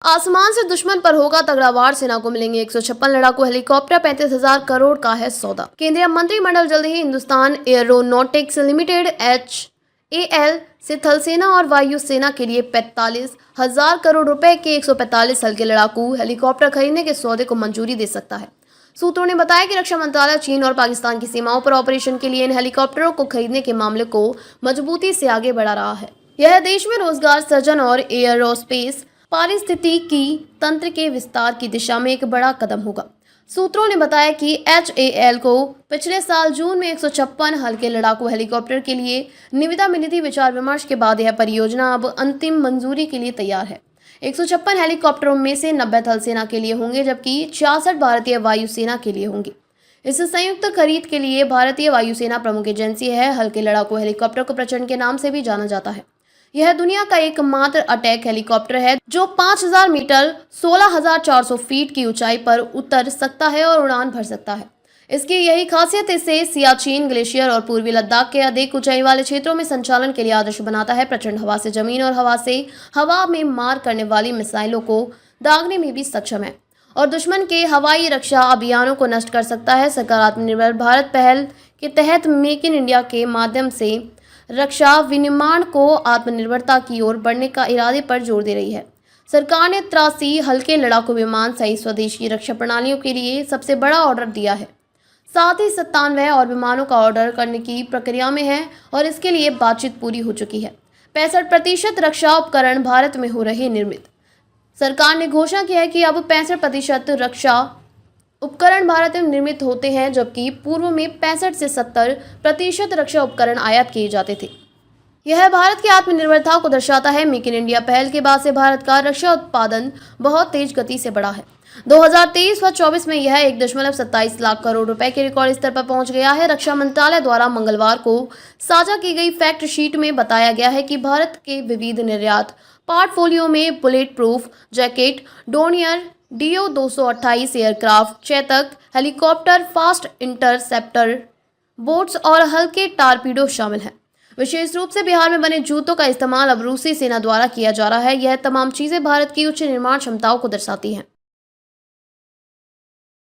आसमान से दुश्मन पर होगा तगड़ा वार, सेना को मिलेंगे 156 लड़ाकू हेलीकॉप्टर, 35,000 करोड़ का है सौदा। केंद्रीय मंत्रिमंडल जल्द ही हिंदुस्तान एरोनॉटिक्स लिमिटेड HAL से थल सेना और वायु सेना के लिए 45,000 करोड़ रुपए के 145 हल्के लड़ाकू हेलीकॉप्टर खरीदने के सौदे को मंजूरी दे सकता है। सूत्रों ने बताया कि रक्षा मंत्रालय चीन और पाकिस्तान की सीमाओं पर ऑपरेशन के लिए इन हेलीकॉप्टरों को खरीदने के मामले को मजबूती से आगे बढ़ा रहा है। यह देश में रोजगार सृजन और एयरोस्पेस पारिस्थितिकी तंत्र के विस्तार की दिशा में एक बड़ा कदम होगा। सूत्रों ने बताया कि HAL को पिछले साल जून में 156 हल्के लड़ाकू हेलीकॉप्टर के लिए निविदा मिली थी। विचार विमर्श के बाद यह परियोजना अब अंतिम मंजूरी के लिए तैयार है। 156 हेलीकॉप्टरों में से 90 थल सेना के लिए होंगे, जबकि 66 भारतीय वायुसेना के लिए होंगे। इस संयुक्त खरीद के लिए भारतीय वायुसेना प्रमुख एजेंसी है। हल्के लड़ाकू हेलीकॉप्टर को प्रचंड के नाम से भी जाना जाता है। यह दुनिया का एकमात्र अटैक हेलीकॉप्टर है जो 5,000 मीटर 16,400 फीट की ऊंचाई पर उतर सकता है और उड़ान भर सकता है। इसकी यही खासियत इसे सियाचिन ग्लेशियर और पूर्वी लद्दाख के अधिक ऊंचाई वाले क्षेत्रों में संचालन के लिए आदर्श बनाता है। प्रचंड हवा से जमीन और हवा से हवा में मार करने वाली मिसाइलों को दागने में भी सक्षम है और दुश्मन के हवाई रक्षा अभियानों को नष्ट कर सकता है। सरकार आत्मनिर्भर भारत पहल के तहत मेक इन इंडिया के माध्यम से रक्षा विनिर्माण को आत्मनिर्भरता की ओर बढ़ने का इरादे पर जोर दे रही है। सरकार ने 83 हल्के लड़ाकू विमान सहित स्वदेशी रक्षा प्रणालियों के लिए सबसे बड़ा ऑर्डर दिया है। साथ ही 97 और विमानों का ऑर्डर करने की प्रक्रिया में है और इसके लिए बातचीत पूरी हो चुकी है। 65% रक्षा उपकरण भारत में हो रहे निर्मित। सरकार ने घोषणा की है कि अब 65% रक्षा उपकरण भारत में निर्मित होते हैं, जबकि पूर्व में 65 से 70% रक्षा उपकरण आयात किए जाते थे। यह भारत की आत्मनिर्भरता को दर्शाता है। मेक इन इंडिया पहल के बाद से भारत का रक्षा उत्पादन बहुत तेज गति से बढ़ा है। 2023 व 24 में यह 1.27 लाख करोड़ रुपए के रिकॉर्ड स्तर पर पहुंच गया है। रक्षा मंत्रालय द्वारा मंगलवार को साझा की गई फैक्ट शीट में बताया गया है कि भारत के विविध निर्यात पोर्टफोलियो में bullet proof jacket, Donear DO-228 aircraft, Chetak helicopter, fast interceptor boats और हल्के टारपीडो शामिल हैं। विशेष रूप से बिहार में बने जूतों का इस्तेमाल अब रूसी सेना द्वारा किया जा रहा है। यह तमाम चीजें भारत की उच्च निर्माण क्षमताओं को दर्शाती हैं।